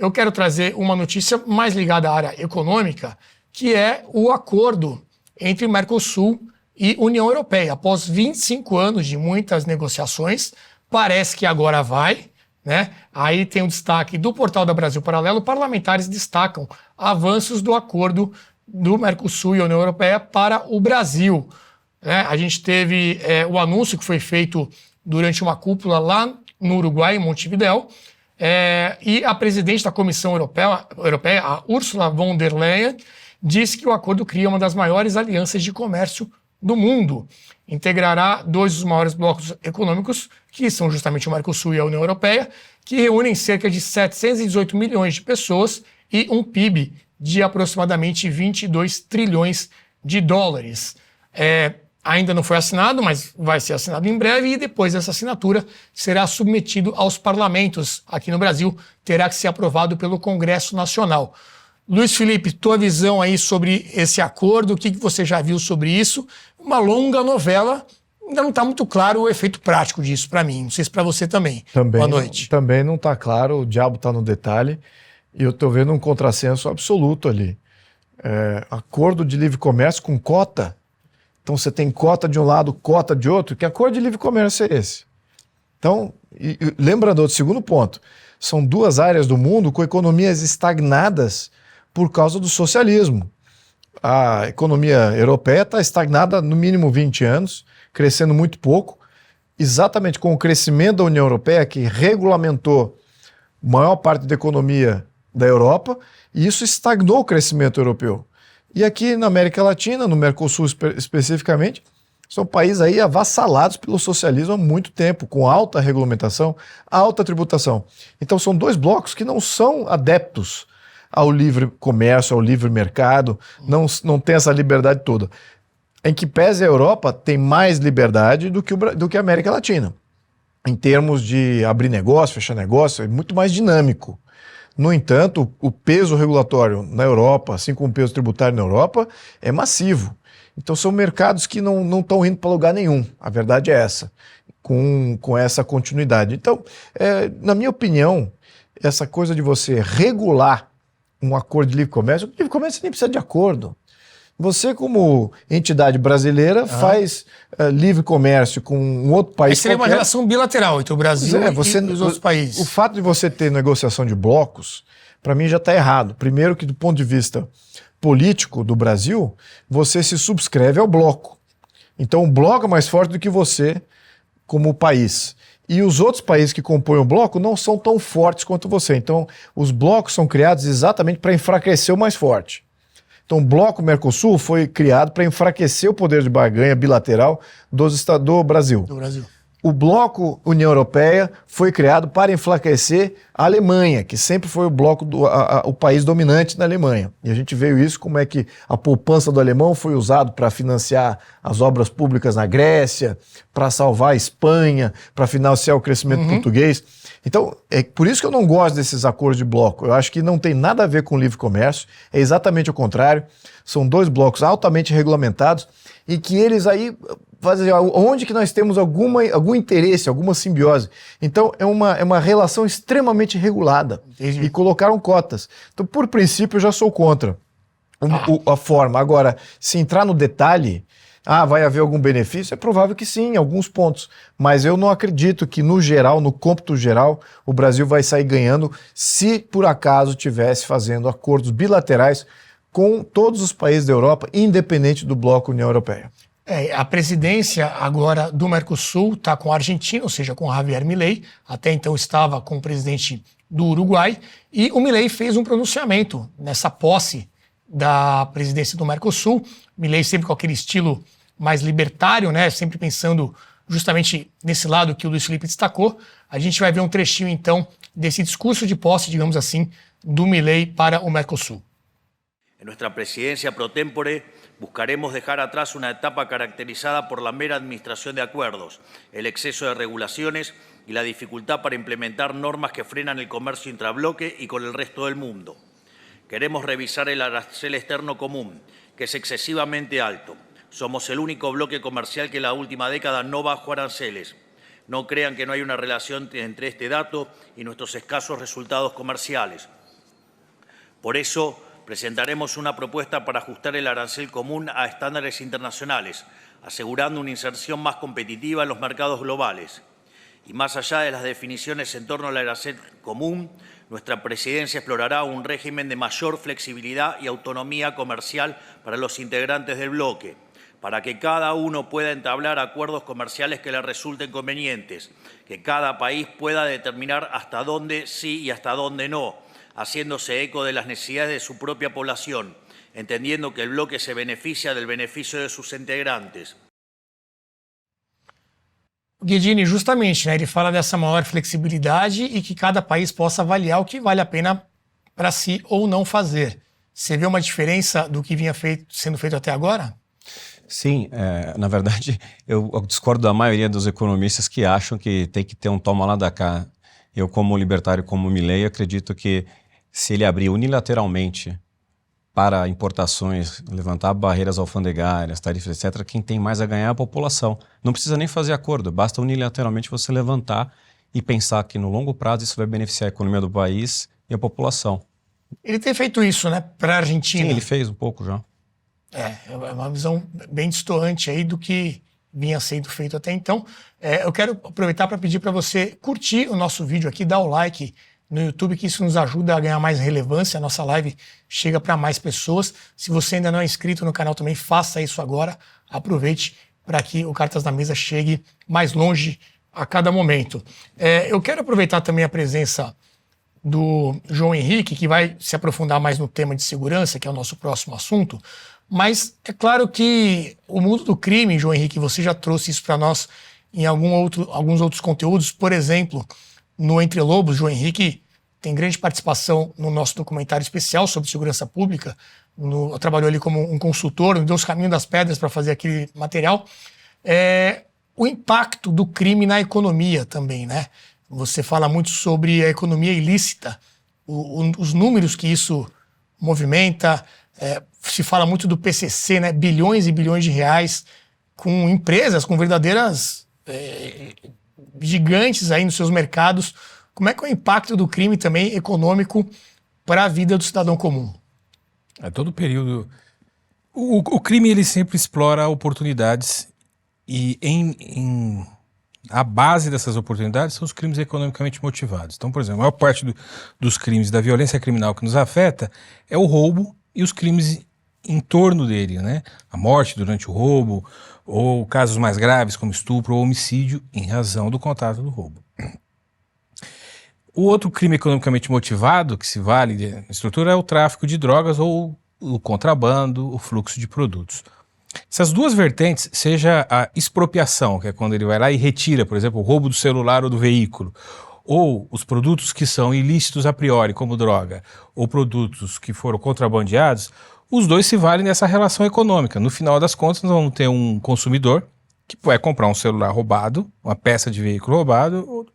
eu quero trazer uma notícia mais ligada à área econômica, que é o acordo entre Mercosul e União Europeia. Após 25 anos de muitas negociações, parece que agora vai, né? Aí tem o destaque do portal da Brasil Paralelo. Parlamentares destacam avanços do acordo do Mercosul e União Europeia para o Brasil. Né? A gente teve o anúncio que foi feito durante uma cúpula lá no Uruguai, em Montevidéu, e a presidente da Comissão Europeia, a Ursula von der Leyen, disse que o acordo cria uma das maiores alianças de comércio do mundo. Integrará dois dos maiores blocos econômicos, que são justamente o Mercosul e a União Europeia, que reúnem cerca de 718 milhões de pessoas e um PIB de aproximadamente 22 trilhões de dólares. Ainda não foi assinado, mas vai ser assinado em breve, e depois dessa assinatura será submetido aos parlamentos aqui no Brasil, terá que ser aprovado pelo Congresso Nacional. Luiz Felipe, tua visão aí sobre esse acordo, o que você já viu sobre isso? Uma longa novela, ainda não está muito claro o efeito prático disso para mim, não sei se para você também. Boa noite. Também não está claro, o diabo está no detalhe, e eu estou vendo um contrassenso absoluto ali. Acordo de livre comércio com cota. Então você tem cota de um lado, cota de outro. Que acordo de livre comércio é esse? Então, lembrando do segundo ponto, são duas áreas do mundo com economias estagnadas por causa do socialismo. A economia europeia está estagnada no mínimo 20 anos, crescendo muito pouco, exatamente com o crescimento da União Europeia, que regulamentou a maior parte da economia da Europa, e isso estagnou o crescimento europeu. E aqui na América Latina, no Mercosul especificamente, são países aí avassalados pelo socialismo há muito tempo, com alta regulamentação, alta tributação. Então são dois blocos que não são adeptos ao livre comércio, ao livre mercado, não tem essa liberdade toda. Em que pese a Europa tem mais liberdade do que a América Latina. Em termos de abrir negócio, fechar negócio, é muito mais dinâmico. No entanto, o peso regulatório na Europa, assim como o peso tributário na Europa, é massivo. Então são mercados que não estão indo para lugar nenhum. A verdade é essa, com essa continuidade. Então, na minha opinião, essa coisa de você regular um acordo de livre comércio nem precisa de acordo. Você, como entidade brasileira, faz livre comércio com um outro país. Seria uma relação bilateral entre o Brasil e os outros países. O fato de você ter negociação de blocos, para mim já está errado. Primeiro que, do ponto de vista político do Brasil, você se subscreve ao bloco. Então o bloco é mais forte do que você como país. E os outros países que compõem o bloco não são tão fortes quanto você. Então os blocos são criados exatamente para enfraquecer o mais forte. Então o bloco Mercosul foi criado para enfraquecer o poder de barganha bilateral do Brasil. O bloco União Europeia foi criado para enfraquecer a Alemanha, que sempre foi o bloco o país dominante na Alemanha. E a gente viu isso, como é que a poupança do alemão foi usado para financiar as obras públicas na Grécia, para salvar a Espanha, para financiar o crescimento português. Então, é por isso que eu não gosto desses acordos de bloco. Eu acho que não tem nada a ver com livre comércio, é exatamente o contrário. São dois blocos altamente regulamentados e que eles aí fazem onde que nós temos algum interesse, alguma simbiose. Então, é uma relação extremamente regulada. Entendi. E colocaram cotas. Então, por princípio, eu já sou contra a forma. Agora, se entrar no detalhe, vai haver algum benefício? É provável que sim, em alguns pontos. Mas eu não acredito que, no geral, no cômputo geral, o Brasil vai sair ganhando se, por acaso, estivesse fazendo acordos bilaterais com todos os países da Europa, independente do bloco União Europeia. A presidência agora do Mercosul está com a Argentina, ou seja, com Javier Milei. Até então estava com o presidente do Uruguai. E o Milei fez um pronunciamento nessa posse da presidência do Mercosul. Milei sempre com aquele estilo mais libertário, né? Sempre pensando justamente nesse lado que o Luiz Felipe destacou. A gente vai ver um trechinho, então, desse discurso de posse, digamos assim, do Milei para o Mercosul. En nuestra presidencia pro tempore buscaremos dejar atrás una etapa caracterizada por la mera administración de acuerdos, el exceso de regulaciones y la dificultad para implementar normas que frenan el comercio intrabloque y con el resto del mundo. Queremos revisar el arancel externo común, que es excesivamente alto. Somos el único bloque comercial que en la última década no bajó aranceles. No crean que no hay una relación entre este dato y nuestros escasos resultados comerciales. Por eso, presentaremos una propuesta para ajustar el arancel común a estándares internacionales, asegurando una inserción más competitiva en los mercados globales. Y más allá de las definiciones en torno al arancel común, nuestra presidencia explorará un régimen de mayor flexibilidad y autonomía comercial para los integrantes del bloque, para que cada uno pueda entablar acuerdos comerciales que le resulten convenientes, que cada país pueda determinar hasta dónde sí y hasta dónde no, haciéndose eco de las necesidades de su propia población, entendiendo que el bloque se beneficia del beneficio de sus integrantes. Guedini, justamente, né, ele fala dessa maior flexibilidade e que cada país possa avaliar o que vale a pena para si ou não fazer. Você vê uma diferença do que vinha sendo feito até agora? Sim, na verdade, eu discordo da maioria dos economistas que acham que tem que ter um toma lá da cá. Eu, como libertário, como Milei, acredito que se ele abrir unilateralmente para importações, levantar barreiras alfandegárias, tarifas, etc., quem tem mais a ganhar é a população. Não precisa nem fazer acordo, basta unilateralmente você levantar e pensar que no longo prazo isso vai beneficiar a economia do país e a população. Ele tem feito isso, né, para a Argentina. Sim, ele fez um pouco já. É uma visão bem distoante aí do que vinha sendo feito até então. Eu quero aproveitar para pedir para você curtir o nosso vídeo aqui, dar o like no YouTube, que isso nos ajuda a ganhar mais relevância, a nossa live chega para mais pessoas. Se você ainda não é inscrito no canal também, faça isso agora, aproveite para que o Cartas na Mesa chegue mais longe a cada momento. Eu quero aproveitar também a presença do João Henrique, que vai se aprofundar mais no tema de segurança, que é o nosso próximo assunto, mas é claro que o mundo do crime, João Henrique, você já trouxe isso para nós em alguns outros conteúdos, por exemplo, no Entre Lobos, João Henrique tem grande participação no nosso documentário especial sobre segurança pública, trabalhou ali como um consultor, nos deu os caminhos das pedras para fazer aquele material. O impacto do crime na economia também, né? Você fala muito sobre a economia ilícita, os números que isso movimenta, se fala muito do PCC, né? Bilhões e bilhões de reais com empresas, com verdadeiras gigantes aí nos seus mercados. Como é que é o impacto do crime também econômico para a vida do cidadão comum? Todo período. O crime ele sempre explora oportunidades e a base dessas oportunidades são os crimes economicamente motivados. Então, por exemplo, a maior parte dos crimes da violência criminal que nos afeta é o roubo e os crimes em torno dele, né? A morte durante o roubo, ou casos mais graves como estupro ou homicídio em razão do contato do roubo. O outro crime economicamente motivado que se vale de estrutura é o tráfico de drogas ou o contrabando, o fluxo de produtos. Essas duas vertentes, seja a expropriação, que é quando ele vai lá e retira, por exemplo, o roubo do celular ou do veículo, ou os produtos que são ilícitos a priori, como droga, ou produtos que foram contrabandeados, os dois se valem nessa relação econômica. No final das contas, nós vamos ter um consumidor que vai comprar um celular roubado, uma peça de veículo roubado.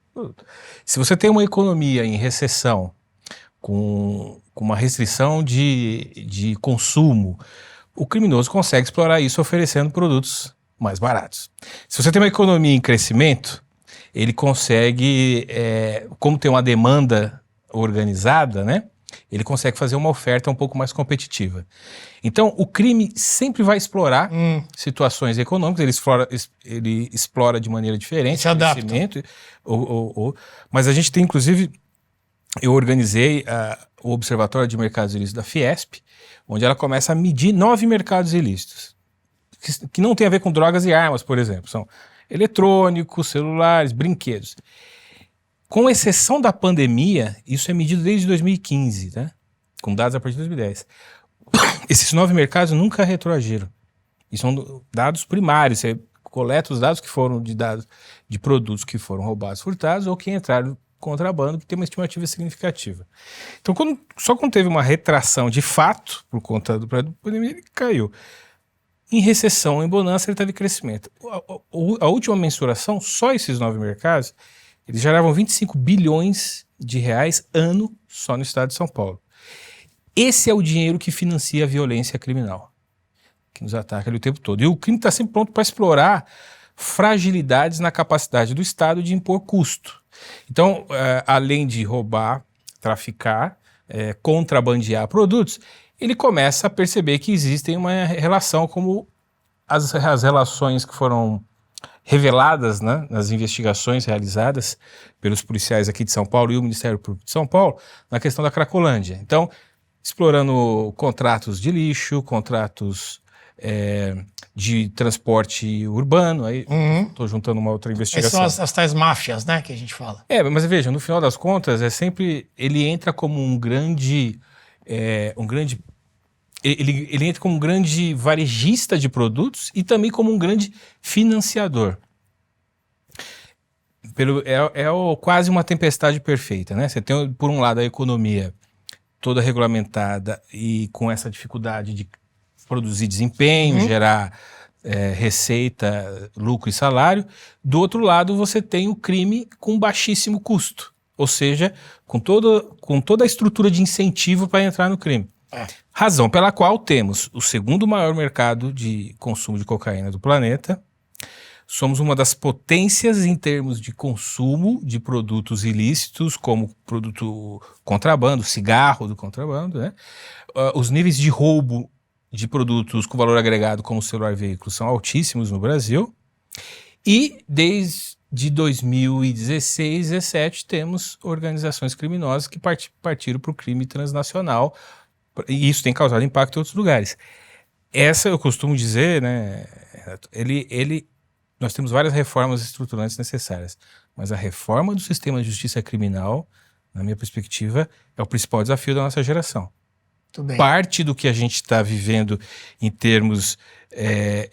Se você tem uma economia em recessão, com uma restrição de consumo, o criminoso consegue explorar isso oferecendo produtos mais baratos. Se você tem uma economia em crescimento, ele consegue, como tem uma demanda organizada, né? Ele consegue fazer uma oferta um pouco mais competitiva. Então, o crime sempre vai explorar situações econômicas, ele explora de maneira diferente. Se adapta. Mas a gente tem, inclusive, eu organizei o Observatório de Mercados Ilícitos da Fiesp, onde ela começa a medir 9 mercados ilícitos, que não tem a ver com drogas e armas, por exemplo. São eletrônicos, celulares, brinquedos. Com exceção da pandemia, isso é medido desde 2015, né? Com dados a partir de 2010. Esses 9 mercados nunca retroagiram. E são dados primários. Você coleta os dados que foram de produtos que foram roubados, furtados, ou que entraram no contrabando, que tem uma estimativa significativa. Então, só quando teve uma retração de fato, por conta da pandemia, ele caiu. Em recessão, em bonança, ele teve crescimento. A última mensuração, só esses 9 mercados, eles geravam 25 bilhões de reais ano só no estado de São Paulo. Esse é o dinheiro que financia a violência criminal, que nos ataca ali o tempo todo. E o crime está sempre pronto para explorar fragilidades na capacidade do Estado de impor custo. Então, além de roubar, traficar, contrabandear produtos, ele começa a perceber que existem uma relação como as relações que foram reveladas, né, nas investigações realizadas pelos policiais aqui de São Paulo e o Ministério Público de São Paulo, na questão da Cracolândia. Então, explorando contratos de lixo, contratos de transporte urbano, aí estou juntando uma outra investigação. Essas são as tais máfias, né, que a gente fala. Mas veja, no final das contas, ele entra como um grande ele entra como um grande varejista de produtos e também como um grande financiador. Quase uma tempestade perfeita, né? Você tem, por um lado, a economia toda regulamentada e com essa dificuldade de produzir desempenho, gerar receita, lucro e salário. Do outro lado, você tem o crime com baixíssimo custo, ou seja, com toda a estrutura de incentivo para entrar no crime. Razão pela qual temos o segundo maior mercado de consumo de cocaína do planeta. Somos uma das potências em termos de consumo de produtos ilícitos, como produto contrabando, cigarro do contrabando, né? Os níveis de roubo de produtos com valor agregado, como celular e veículo, são altíssimos no Brasil. E desde 2016, 2017, temos organizações criminosas que partiram para o crime transnacional. E isso tem causado impacto em outros lugares. Essa, eu costumo dizer, né, nós temos várias reformas estruturantes necessárias, mas a reforma do sistema de justiça criminal, na minha perspectiva, é o principal desafio da nossa geração. Muito bem. Parte do que a gente está vivendo em termos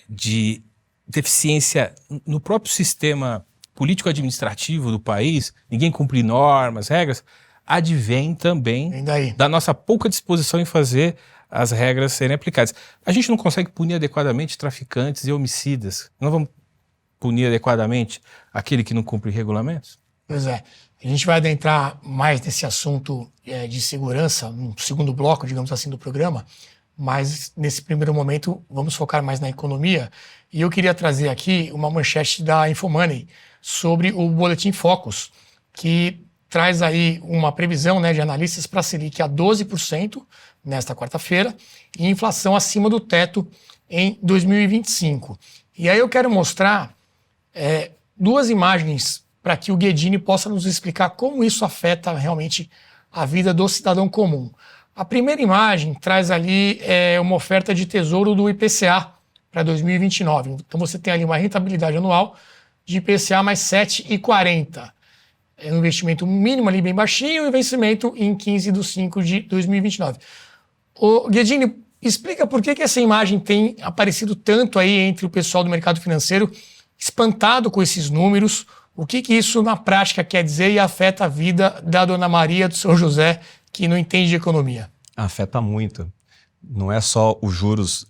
de deficiência no próprio sistema político-administrativo do país, ninguém cumpre normas, regras, advém também da nossa pouca disposição em fazer as regras serem aplicadas. A gente não consegue punir adequadamente traficantes e homicidas. Não vamos punir adequadamente aquele que não cumpre regulamentos? Pois é. A gente vai adentrar mais nesse assunto de segurança, no segundo bloco, digamos assim, do programa, mas nesse primeiro momento vamos focar mais na economia. E eu queria trazer aqui uma manchete da Infomoney sobre o Boletim Focus, que traz aí uma previsão, né, de analistas para a Selic a 12% nesta quarta-feira e inflação acima do teto em 2025. E aí eu quero mostrar duas imagens para que o Guedini possa nos explicar como isso afeta realmente a vida do cidadão comum. A primeira imagem traz ali uma oferta de tesouro do IPCA para 2029. Então você tem ali uma rentabilidade anual de IPCA mais 7,40. É um investimento mínimo ali bem baixinho e vencimento em 15/5 de 2029. O Guedini, explica por que essa imagem tem aparecido tanto aí entre o pessoal do mercado financeiro, espantado com esses números, o que isso na prática quer dizer e afeta a vida da Dona Maria do São José, que não entende de economia. Afeta muito. Não é só os juros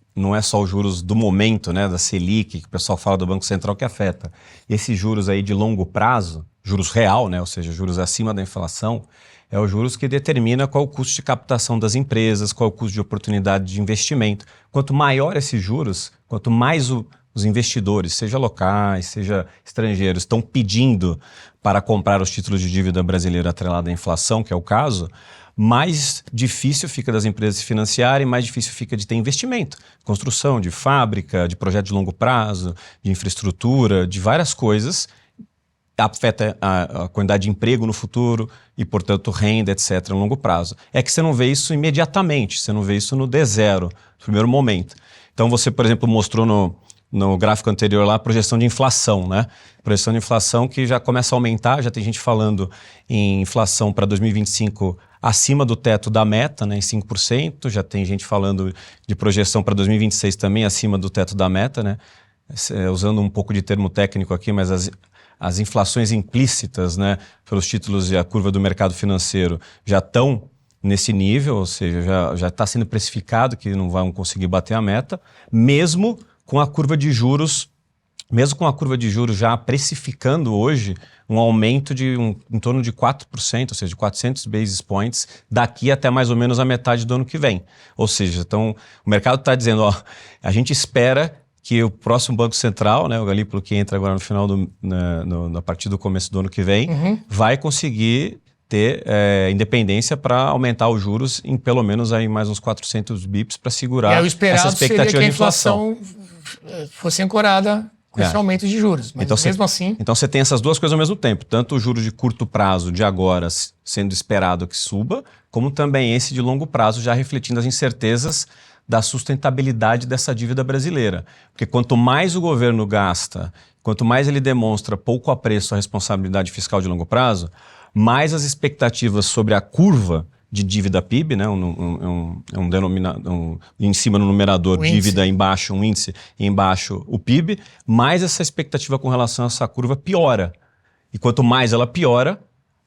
do momento, né, da Selic, que o pessoal fala do Banco Central, que afeta. Esses juros aí de longo prazo, juros real, né, ou seja, juros acima da inflação, é os juros que determina qual o custo de captação das empresas, qual o custo de oportunidade de investimento. Quanto maior esses juros, quanto mais os investidores, seja locais, seja estrangeiros, estão pedindo para comprar os títulos de dívida brasileira atrelada à inflação, que é o caso, mais difícil fica das empresas se financiarem, mais difícil fica de ter investimento. Construção de fábrica, de projeto de longo prazo, de infraestrutura, de várias coisas. Afeta a quantidade de emprego no futuro e, portanto, renda, etc., a longo prazo. É que você não vê isso imediatamente, você não vê isso no D0, no primeiro momento. Então, você, por exemplo, mostrou no gráfico anterior lá a projeção de inflação, né? Projeção de inflação que já começa a aumentar, já tem gente falando em inflação para 2025 acima do teto da meta, né, em 5%, já tem gente falando de projeção para 2026 também acima do teto da meta, né? Usando um pouco de termo técnico aqui, mas as inflações implícitas, né, pelos títulos e a curva do mercado financeiro já estão nesse nível, ou seja, já está sendo precificado que não vão conseguir bater a meta, mesmo com a curva de juros já precificando hoje um aumento de em torno de 4%, ou seja, de 400 basis points daqui até mais ou menos a metade do ano que vem. Ou seja, então o mercado está dizendo, a gente espera que o próximo Banco Central, né, o Galípolo que entra agora no final a partir do começo do ano que vem, vai conseguir ter independência para aumentar os juros em pelo menos aí mais uns 400 bips para E segurar aí o essa esperado seria expectativa que a de inflação. fosse ancorada com esse aumento de juros. Mas mesmo assim... Então você tem essas duas coisas ao mesmo tempo, tanto o juros de curto prazo de agora sendo esperado que suba, como também esse de longo prazo já refletindo as incertezas da sustentabilidade dessa dívida brasileira. Porque quanto mais o governo gasta, quanto mais ele demonstra pouco apreço à responsabilidade fiscal de longo prazo, mais as expectativas sobre a curva de dívida PIB, né, em cima no numerador, dívida embaixo, um índice, e embaixo o PIB, mais essa expectativa com relação a essa curva piora. E quanto mais ela piora,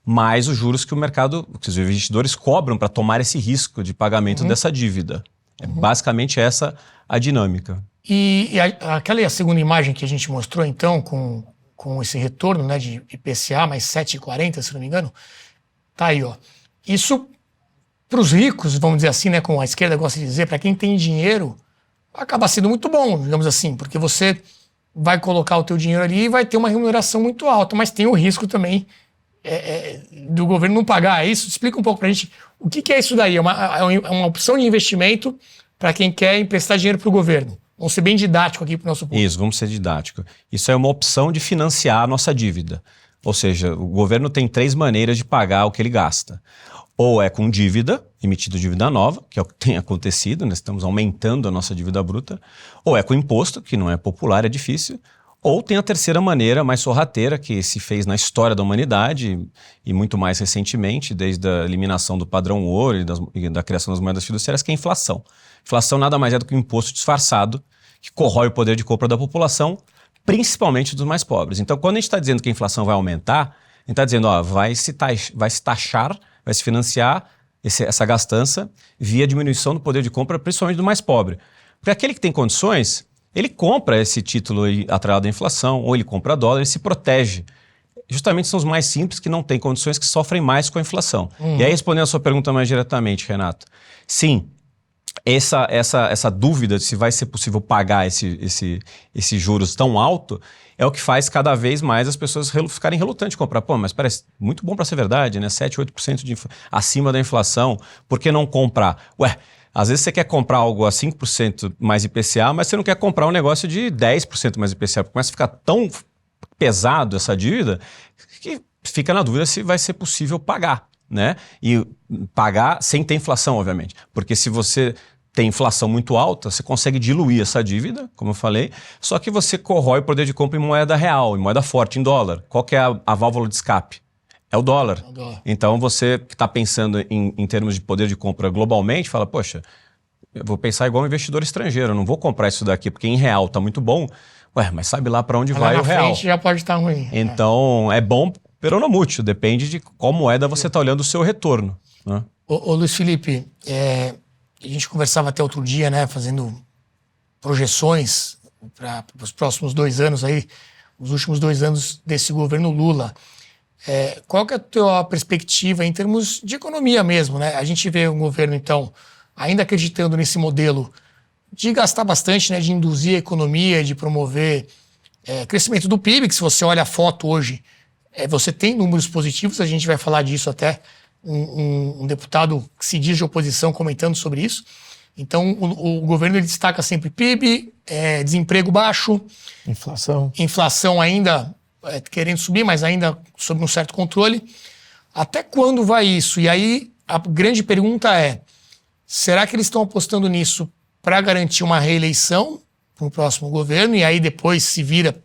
mais os juros que o mercado, que os investidores cobram para tomar esse risco de pagamento dessa dívida. É basicamente essa a dinâmica. E aquela segunda imagem que a gente mostrou, então, com esse retorno, né, de IPCA mais 7,40, se não me engano, tá aí, ó. Isso, para os ricos, vamos dizer assim, né, como a esquerda gosta de dizer, para quem tem dinheiro, acaba sendo muito bom, digamos assim, porque você vai colocar o teu dinheiro ali e vai ter uma remuneração muito alta, mas tem o risco também do governo não pagar isso. Explica um pouco para a gente o que é isso daí. É uma opção de investimento para quem quer emprestar dinheiro para o governo. Vamos ser bem didático aqui para o nosso público. Isso, vamos ser didático. Isso é uma opção de financiar a nossa dívida. Ou seja, o governo tem 3 maneiras de pagar o que ele gasta. Ou é com dívida, emitindo dívida nova, que é o que tem acontecido, nós estamos aumentando a nossa dívida bruta. Ou é com imposto, que não é popular, é difícil. Ou tem a terceira maneira, mais sorrateira, que se fez na história da humanidade e muito mais recentemente, desde a eliminação do padrão ouro e da criação das moedas fiduciárias, que é a inflação. Inflação nada mais é do que um imposto disfarçado que corrói o poder de compra da população, principalmente dos mais pobres. Então, quando a gente está dizendo que a inflação vai aumentar, a gente está dizendo, ó, vai se taxar, vai se financiar essa gastança via diminuição do poder de compra, principalmente do mais pobre. Porque aquele que tem condições, ele compra esse título atrelado à inflação, ou ele compra dólar, ele se protege. Justamente são os mais simples que não têm condições, que sofrem mais com a inflação. E aí, respondendo a sua pergunta mais diretamente, Renato, sim, essa dúvida de se vai ser possível pagar esses juros tão alto é o que faz cada vez mais as pessoas ficarem relutantes de comprar. Pô, mas parece muito bom para ser verdade, né? 7, 8% acima da inflação, por que não comprar? Ué, às vezes você quer comprar algo a 5% mais IPCA, mas você não quer comprar um negócio de 10% mais IPCA, porque começa a ficar tão pesado essa dívida que fica na dúvida se vai ser possível pagar, né? E pagar sem ter inflação, obviamente. Porque se você tem inflação muito alta, você consegue diluir essa dívida, como eu falei, só que você corrói o poder de compra em moeda real, em moeda forte, em dólar. Qual que é a válvula de escape? É o dólar. Então você que está pensando em termos de poder de compra globalmente, fala, poxa, eu vou pensar igual um investidor estrangeiro, eu não vou comprar isso daqui porque em real está muito bom. Ué, mas sabe lá para onde vai o real? Frente já pode estar ruim. Então é bom, pero não mútil, depende de qual moeda você está olhando o seu retorno. Né? Ô Luiz Felipe, a gente conversava até outro dia, né, fazendo projeções para os próximos 2 anos aí, os últimos 2 anos desse governo Lula. Qual que é a tua perspectiva em termos de economia mesmo, né? A gente vê um governo, então, ainda acreditando nesse modelo de gastar bastante, né, de induzir a economia, de promover crescimento do PIB, que se você olha a foto hoje, você tem números positivos, a gente vai falar disso até, um deputado que se diz de oposição comentando sobre isso. Então, o governo ele destaca sempre PIB, desemprego baixo, inflação ainda querendo subir, mas ainda sob um certo controle. Até quando vai isso? E aí, a grande pergunta é, será que eles estão apostando nisso para garantir uma reeleição para o próximo governo e aí depois se vira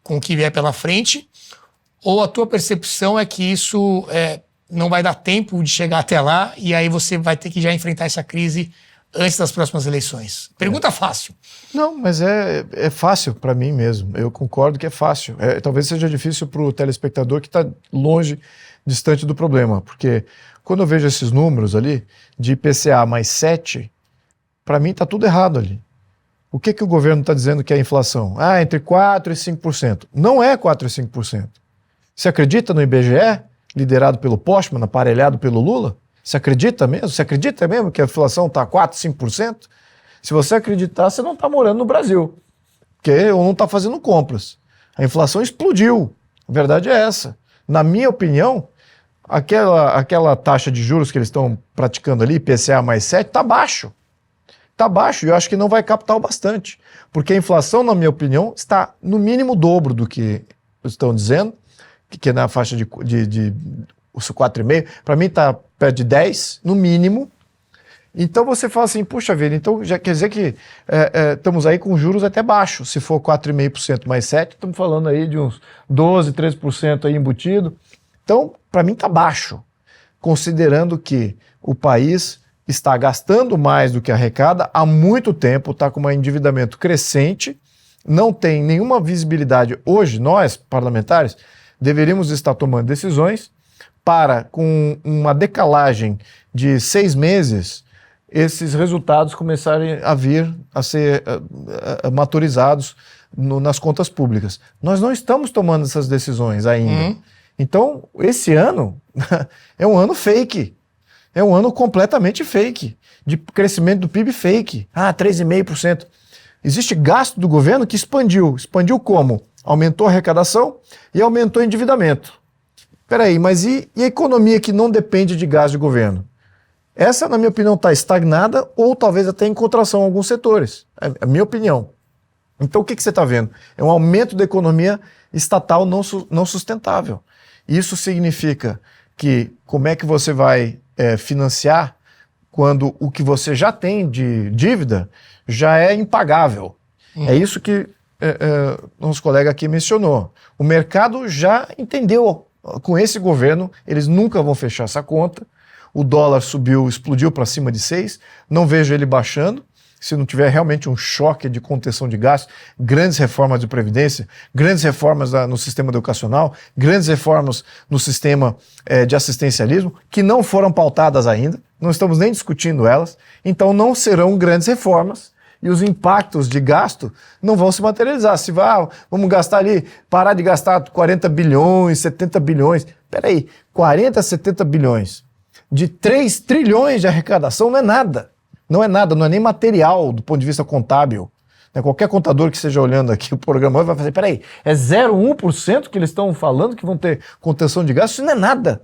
com o que vier pela frente? Ou a tua percepção é que isso não vai dar tempo de chegar até lá e aí você vai ter que já enfrentar essa crise antes das próximas eleições? Pergunta fácil. Não, mas é fácil para mim mesmo. Eu concordo que é fácil. Talvez seja difícil para o telespectador que está longe, distante do problema. Porque quando eu vejo esses números ali, de IPCA mais 7, para mim está tudo errado ali. O que o governo está dizendo que é a inflação? Entre 4% e 5%. Não é 4% e 5%. Você acredita no IBGE, liderado pelo Postman, aparelhado pelo Lula? Você acredita mesmo? Você acredita mesmo que a inflação está 4%, 5%? Se você acreditar, você não está morando no Brasil. Ou não está fazendo compras. A inflação explodiu. A verdade é essa. Na minha opinião, aquela taxa de juros que eles estão praticando ali, IPCA mais 7, está baixo. Está baixo e eu acho que não vai captar o bastante. Porque a inflação, na minha opinião, está no mínimo o dobro do que estão dizendo, que é na faixa de 4,5. Para mim está perto de 10, no mínimo. Então você fala assim, puxa vida, então já quer dizer que estamos aí com juros até baixos. Se for 4,5% mais 7, estamos falando aí de uns 12, 13% aí embutido. Então, para mim está baixo, considerando que o país está gastando mais do que arrecada há muito tempo, está com um endividamento crescente, não tem nenhuma visibilidade. Hoje, nós, parlamentares, deveríamos estar tomando decisões para, com uma decalagem de 6 meses, esses resultados começarem a vir a ser maturizados nas contas públicas. Nós não estamos tomando essas decisões ainda. Então, esse ano é um ano fake. É um ano completamente fake, de crescimento do PIB fake. 3,5%. Existe gasto do governo que expandiu. Expandiu como? Aumentou a arrecadação e aumentou o endividamento. Peraí, mas e a economia que não depende de gasto de governo? Essa, na minha opinião, está estagnada ou talvez até em contração em alguns setores. É a minha opinião. Então, o que você está vendo? É um aumento da economia estatal não sustentável. Isso significa que como é que você vai financiar quando o que você já tem de dívida já é impagável. É isso que nosso colega aqui mencionou. O mercado já entendeu, com esse governo, eles nunca vão fechar essa conta. O dólar subiu, explodiu para cima de 6, não vejo ele baixando. Se não tiver realmente um choque de contenção de gastos, grandes reformas de previdência, grandes reformas no sistema educacional, grandes reformas no sistema de assistencialismo, que não foram pautadas ainda, não estamos nem discutindo elas, então não serão grandes reformas e os impactos de gasto não vão se materializar. Se vamos gastar ali, parar de gastar 40 bilhões, 70 bilhões, peraí, 40, 70 bilhões de 3 trilhões de arrecadação não é nada. Não é nada, não é nem material do ponto de vista contábil. Qualquer contador que esteja olhando aqui o programa vai fazer, peraí, é 0,1% que eles estão falando que vão ter contenção de gastos? Isso não é nada.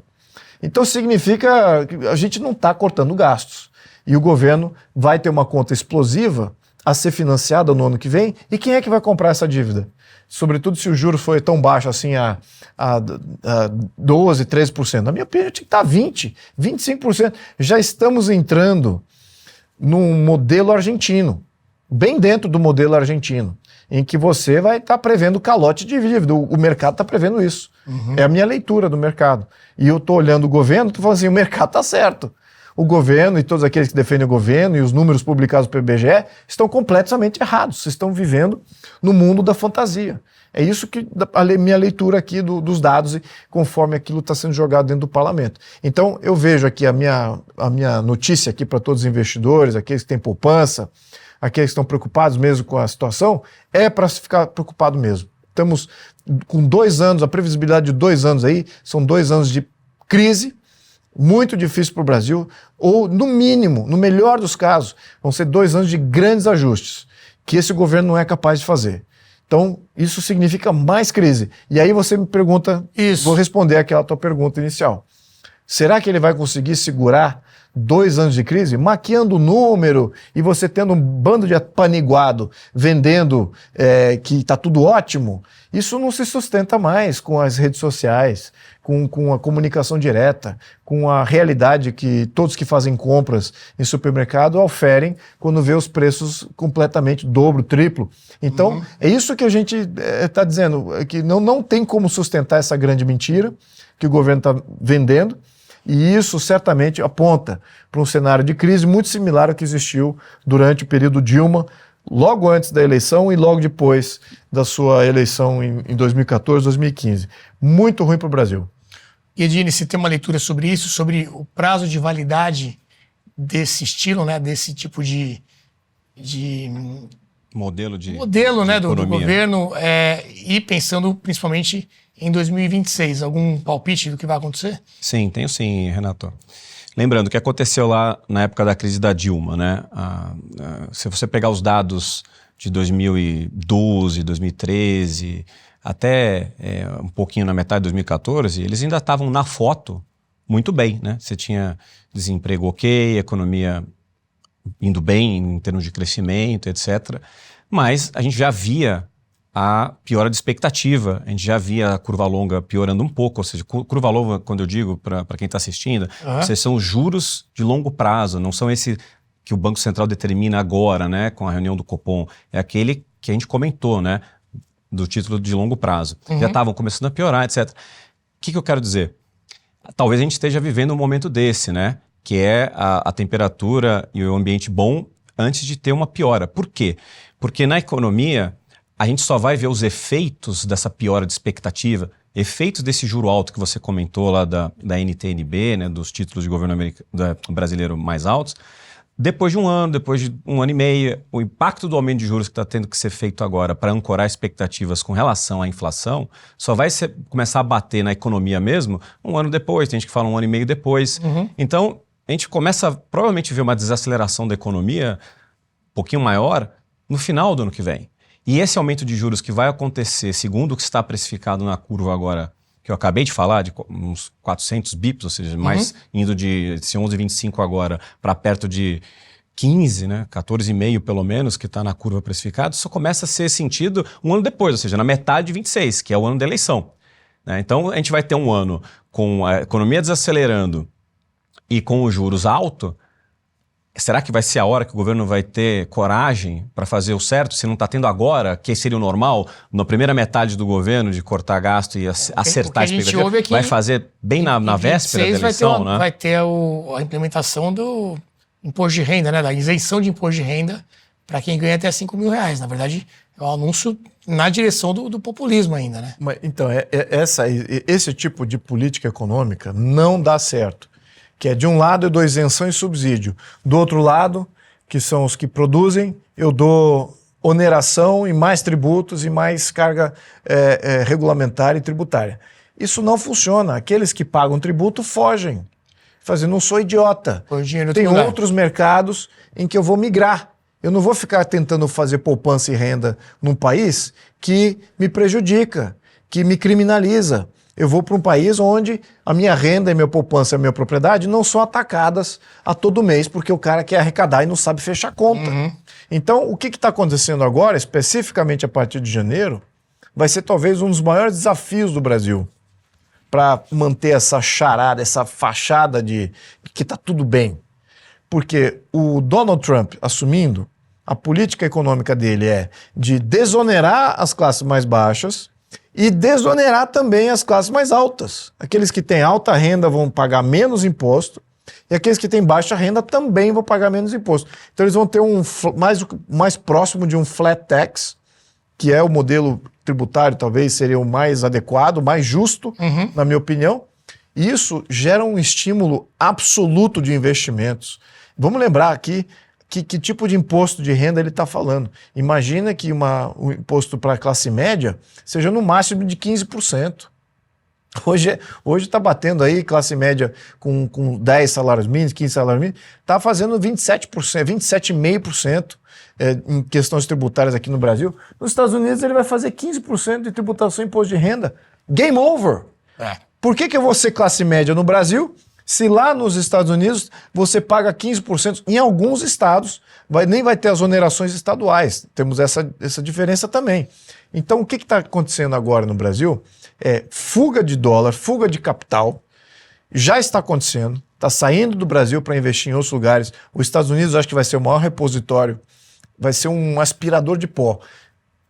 Então significa que a gente não está cortando gastos. E o governo vai ter uma conta explosiva a ser financiada no ano que vem. E quem é que vai comprar essa dívida? Sobretudo se o juros foi tão baixo assim a 12%, 13%. Na minha opinião, tinha que estar 20%, 25%. Já estamos entrando num modelo argentino, bem dentro do modelo argentino, em que você vai estar prevendo calote de dívida. O mercado está prevendo isso. É a minha leitura do mercado. E eu estou olhando o governo e estou falando assim, o mercado está certo. O governo e todos aqueles que defendem o governo e os números publicados pelo IBGE estão completamente errados. Vocês estão vivendo no mundo da fantasia. É isso que a minha leitura aqui dos dados e conforme aquilo está sendo jogado dentro do parlamento. Então, eu vejo aqui a minha notícia aqui para todos os investidores, aqueles que têm poupança, aqueles que estão preocupados mesmo com a situação, é para se ficar preocupado mesmo. Estamos com 2 anos, a previsibilidade de 2 anos aí, são 2 anos de crise, muito difícil para o Brasil, ou no mínimo, no melhor dos casos, vão ser 2 anos de grandes ajustes, que esse governo não é capaz de fazer. Então, isso significa mais crise. E aí você me pergunta, vou responder aquela tua pergunta inicial. Será que ele vai conseguir segurar 2 anos de crise? Maquiando o número e você tendo um bando de apaniguado vendendo que está tudo ótimo? Isso não se sustenta mais com as redes sociais, com a comunicação direta, com a realidade que todos que fazem compras em supermercado oferem quando vê os preços completamente dobro, triplo. Então, é isso que a gente está dizendo, que não tem como sustentar essa grande mentira que o governo está vendendo, e isso certamente aponta para um cenário de crise muito similar ao que existiu durante o período Dilma, logo antes da eleição e logo depois da sua eleição em 2014, 2015. Muito ruim para o Brasil. E Edine, você tem uma leitura sobre isso, sobre o prazo de validade desse estilo, né, desse tipo de modelo, né, do governo, e pensando principalmente em 2026, algum palpite do que vai acontecer? Sim, tenho sim, Renato. Lembrando o que aconteceu lá na época da crise da Dilma, né? Se você pegar os dados de 2012, 2013, até um pouquinho na metade de 2014, eles ainda estavam na foto muito bem, né? Você tinha desemprego ok, economia indo bem em termos de crescimento, etc. Mas a gente já via a piora de expectativa, a gente já via a curva longa piorando um pouco, ou seja, curva longa, quando eu digo para quem está assistindo, vocês são juros de longo prazo, não são esse que o Banco Central determina agora, né, com a reunião do Copom, é aquele que a gente comentou, né, do título de longo prazo. Já estavam começando a piorar, etc. O que eu quero dizer? Talvez a gente esteja vivendo um momento desse, né, que é a temperatura e o ambiente bom antes de ter uma piora. Por quê? Porque na economia a gente só vai ver os efeitos dessa piora de expectativa, efeitos desse juro alto que você comentou lá da NTN-B, né, dos títulos de governo brasileiro mais altos, depois de um ano, depois de um ano e meio. O impacto do aumento de juros que está tendo que ser feito agora para ancorar expectativas com relação à inflação só vai começar a bater na economia mesmo um ano depois, tem gente que fala um ano e meio depois. Então, a gente começa a provavelmente ver uma desaceleração da economia um pouquinho maior no final do ano que vem. E esse aumento de juros que vai acontecer, segundo o que está precificado na curva agora, que eu acabei de falar, de uns 400 bips, ou seja, mais indo de 11,25 agora para perto de 15, né, 14,5 pelo menos, que está na curva precificada, só começa a ser sentido um ano depois, ou seja, na metade de 26, que é o ano da eleição. Né? Então, a gente vai ter um ano com a economia desacelerando e com os juros altos. Será que vai ser a hora que o governo vai ter coragem para fazer o certo, se não está tendo agora, que seria o normal, na primeira metade do governo, de cortar gasto e acertar a expectativa? É vai fazer bem na véspera da eleição, né? Vai ter a implementação do imposto de renda, né? Da isenção de imposto de renda para quem ganha até 5 mil reais. Na verdade, é um anúncio na direção do populismo ainda, né? Mas, então, esse tipo de política econômica não dá certo. Que é de um lado eu dou isenção e subsídio, do outro lado, que são os que produzem, eu dou oneração e mais tributos e mais carga regulamentar e tributária. Isso não funciona. Aqueles que pagam tributo fogem, fazendo não sou idiota. Tem outros mercados em que eu vou migrar. Eu não vou ficar tentando fazer poupança e renda num país que me prejudica, que me criminaliza. Eu vou para um país onde a minha renda e minha poupança e a minha propriedade não são atacadas a todo mês, porque o cara quer arrecadar e não sabe fechar conta. Então, o que está acontecendo agora, especificamente a partir de janeiro, vai ser talvez um dos maiores desafios do Brasil para manter essa charada, essa fachada de que está tudo bem. Porque o Donald Trump assumindo, a política econômica dele é de desonerar as classes mais baixas e desonerar também as classes mais altas. Aqueles que têm alta renda vão pagar menos imposto e aqueles que têm baixa renda também vão pagar menos imposto. Então eles vão ter mais próximo de um flat tax, que é o modelo tributário, talvez seria o mais adequado, mais justo, na minha opinião. E isso gera um estímulo absoluto de investimentos. Vamos lembrar aqui que tipo de imposto de renda ele está falando. Imagina que o imposto para a classe média seja no máximo de 15%. Hoje está batendo aí classe média com 10 salários mínimos, 15 salários mínimos, está fazendo 27%, 27,5% em questões tributárias aqui no Brasil. Nos Estados Unidos ele vai fazer 15% de tributação em imposto de renda. Game over! Por que eu vou ser classe média no Brasil? Se lá nos Estados Unidos você paga 15%, em alguns estados nem vai ter as onerações estaduais. Temos essa diferença também. Então o que está acontecendo agora no Brasil? Fuga de dólar, fuga de capital, já está acontecendo, está saindo do Brasil para investir em outros lugares. Os Estados Unidos acho que vai ser o maior repositório, vai ser um aspirador de pó.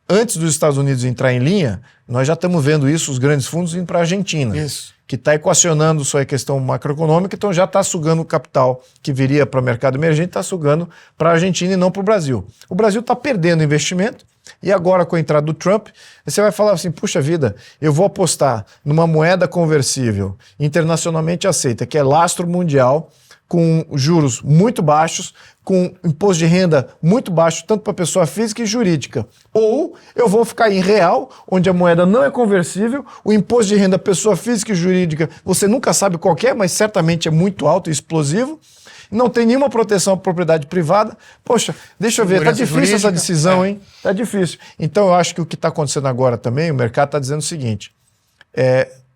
Antes dos Estados Unidos entrar em linha, nós já estamos vendo isso, os grandes fundos indo para a Argentina. Isso. Que está equacionando sua questão macroeconômica, então já está sugando o capital que viria para o mercado emergente, está sugando para a Argentina e não para o Brasil. O Brasil está perdendo investimento e agora com a entrada do Trump, você vai falar assim, puxa vida, eu vou apostar numa moeda conversível internacionalmente aceita, que é lastro mundial, com juros muito baixos, com imposto de renda muito baixo, tanto para pessoa física e jurídica. Ou eu vou ficar em real, onde a moeda não é conversível, o imposto de renda pessoa física e jurídica, você nunca sabe qual é, mas certamente é muito alto e explosivo. Não tem nenhuma proteção à propriedade privada. Poxa, deixa eu ver, tá difícil essa decisão, hein? Tá difícil. Então eu acho que o que está acontecendo agora também, o mercado está dizendo o seguinte,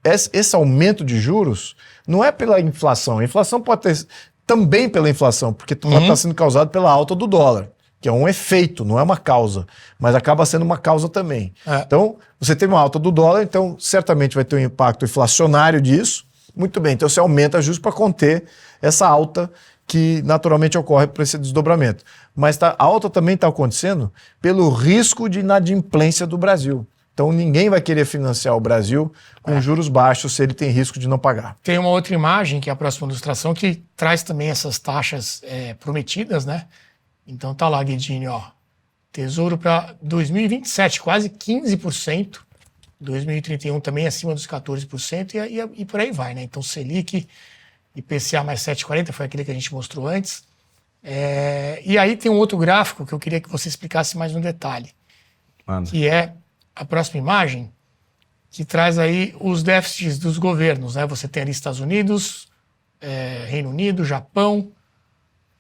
esse aumento de juros não é pela inflação. A inflação pode ter também pela inflação, porque pode estar sendo causado pela alta do dólar, que é um efeito, não é uma causa, mas acaba sendo uma causa também. Então, você tem uma alta do dólar, então certamente vai ter um impacto inflacionário disso. Muito bem, então você aumenta juros para conter essa alta que naturalmente ocorre por esse desdobramento. Mas a alta também está acontecendo pelo risco de inadimplência do Brasil. Então ninguém vai querer financiar o Brasil com juros baixos se ele tem risco de não pagar. Tem uma outra imagem, que é a próxima ilustração, que traz também essas taxas prometidas, né? Então tá lá, Guedini, ó. Tesouro para 2027, quase 15%. 2031 também acima dos 14% e por aí vai, né? Então Selic, IPCA mais 7,40, foi aquele que a gente mostrou antes. E aí tem um outro gráfico que eu queria que você explicasse mais no detalhe, que é a próxima imagem, que traz aí os déficits dos governos, né? Você tem ali Estados Unidos, Reino Unido, Japão,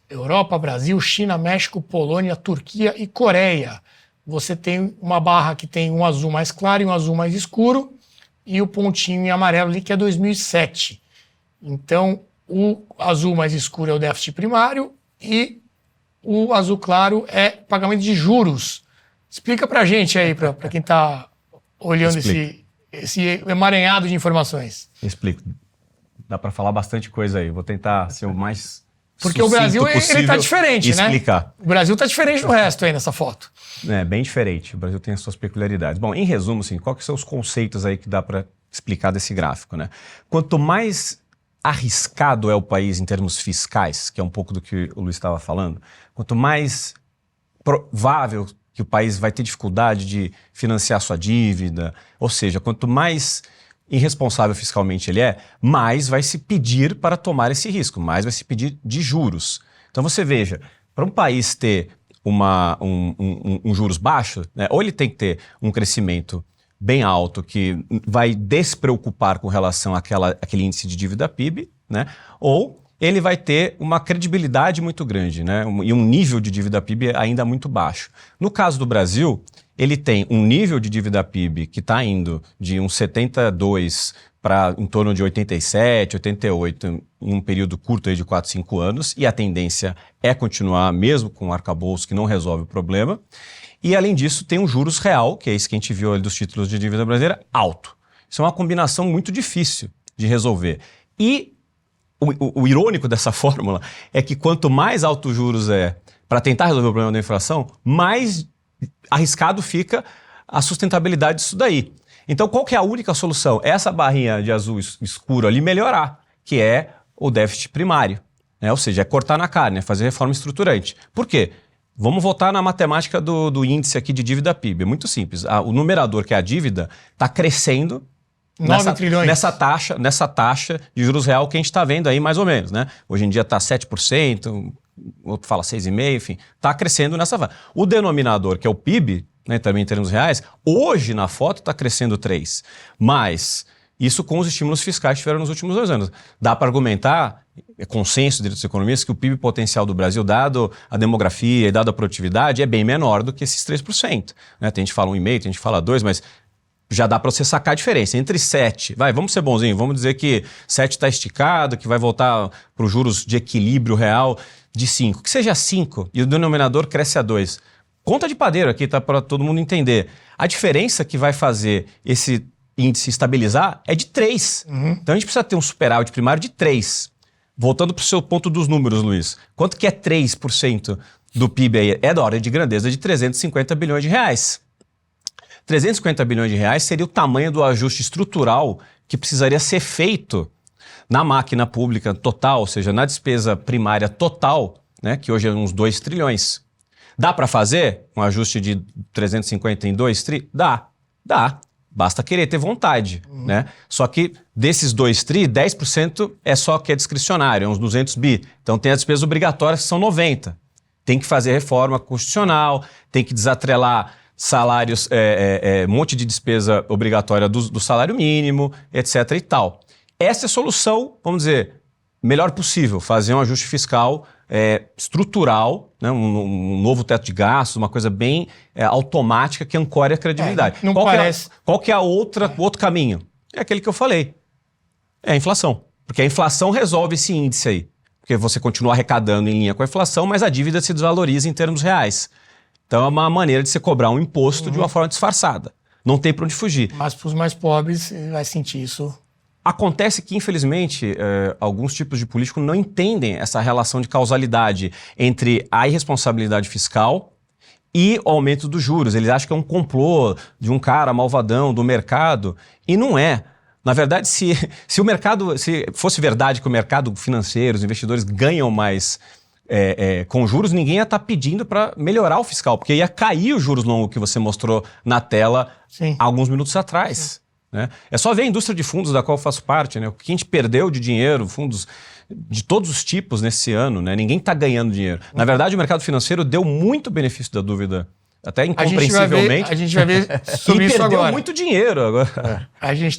Europa, Brasil, China, México, Polônia, Turquia e Coreia. Você tem uma barra que tem um azul mais claro e um azul mais escuro, e o pontinho em amarelo ali que é 2007. Então, o azul mais escuro é o déficit primário e o azul claro é pagamento de juros. Explica pra gente aí, pra quem tá olhando esse emaranhado de informações. Explico. Dá para falar bastante coisa aí. Vou tentar ser o mais Porque o Brasil, ele tá diferente, explicar. Né? O Brasil tá diferente do resto aí nessa foto. É, bem diferente. O Brasil tem as suas peculiaridades. Bom, em resumo, assim, quais que são os conceitos aí que dá para explicar desse gráfico, né? Quanto mais arriscado é o país em termos fiscais, que é um pouco do que o Luiz estava falando, quanto mais provável que o país vai ter dificuldade de financiar sua dívida, ou seja, quanto mais irresponsável fiscalmente ele é, mais vai se pedir para tomar esse risco, mais vai se pedir de juros. Então você veja, para um país ter um juros baixo, né, ou ele tem que ter um crescimento bem alto que vai despreocupar com relação àquele índice de dívida PIB, né, ou ele vai ter uma credibilidade muito grande, né, e um nível de dívida PIB ainda muito baixo. No caso do Brasil, ele tem um nível de dívida PIB que está indo de uns 72 para em torno de 87, 88 em um período curto aí de 4, 5 anos, e a tendência é continuar mesmo com um arcabouço que não resolve o problema. E além disso tem um juros real, que é esse que a gente viu ali dos títulos de dívida brasileira, alto. Isso é uma combinação muito difícil de resolver. E o irônico dessa fórmula é que quanto mais alto os juros é para tentar resolver o problema da inflação, mais arriscado fica a sustentabilidade disso daí. Então, qual que é a única solução? Essa barrinha de azul escuro ali melhorar, que é o déficit primário, né? Ou seja, é cortar na carne, é fazer reforma estruturante. Por quê? Vamos voltar na matemática do índice aqui de dívida PIB. É muito simples. O numerador, que é a dívida, está crescendo 9 trilhões. Nessa taxa de juros real que a gente está vendo aí mais ou menos, né? Hoje em dia está 7%, outro fala 6,5%, enfim, está crescendo nessa faixa. O denominador, que é o PIB, né, também em termos reais, hoje na foto está crescendo 3%. Mas isso com os estímulos fiscais que tiveram nos últimos 2 anos. Dá para argumentar, é consenso dos economistas, que o PIB potencial do Brasil, dado a demografia e dado a produtividade, é bem menor do que esses 3%. Né? Tem gente que fala 1,5%, tem gente que fala 2%, mas já dá para você sacar a diferença. Entre 7, vamos ser bonzinho, vamos dizer que 7 está esticado, que vai voltar para os juros de equilíbrio real de 5. Que seja 5 e o denominador cresce a 2. Conta de padeiro aqui, tá, para todo mundo entender. A diferença que vai fazer esse índice estabilizar é de 3. Então a gente precisa ter um superávit primário de 3. Voltando para o seu ponto dos números, Luiz. Quanto que é 3% do PIB aí? É da ordem de grandeza de 350 bilhões de reais. 350 bilhões de reais seria o tamanho do ajuste estrutural que precisaria ser feito na máquina pública total, ou seja, na despesa primária total, né, que hoje é uns 2 trilhões. Dá para fazer um ajuste de 350 em 2 trilhões? Dá. Basta querer ter vontade, né? Só que desses 2 tri, 10% é só que é discricionário, é uns 200 bi. Então tem as despesas obrigatórias que são 90. Tem que fazer reforma constitucional, tem que desatrelar salários, um monte de despesa obrigatória do salário mínimo, etc. e tal. Essa é a solução, vamos dizer, melhor possível, fazer um ajuste fiscal estrutural, né, um novo teto de gastos, uma coisa bem automática que ancore a credibilidade. Não parece. Qual que é o outro caminho? É aquele que eu falei. É a inflação. Porque a inflação resolve esse índice aí. Porque você continua arrecadando em linha com a inflação, mas a dívida se desvaloriza em termos reais. Então é uma maneira de você cobrar um imposto de uma forma disfarçada. Não tem para onde fugir. Mas para os mais pobres, vai sentir isso. Acontece que, infelizmente, alguns tipos de político não entendem essa relação de causalidade entre a irresponsabilidade fiscal e o aumento dos juros. Eles acham que é um complô de um cara malvadão do mercado, e não é. Na verdade, se fosse verdade que o mercado financeiro, os investidores ganham mais com juros, ninguém ia estar pedindo para melhorar o fiscal, porque ia cair os juros longos que você mostrou na tela há alguns minutos atrás. Né? É só ver a indústria de fundos da qual eu faço parte, né? O que a gente perdeu de dinheiro, fundos de todos os tipos nesse ano, né? Ninguém está ganhando dinheiro. Na verdade, o mercado financeiro deu muito benefício da dúvida, até incompreensivelmente. A gente vai ver sobre e isso perdeu agora. muito dinheiro agora. A gente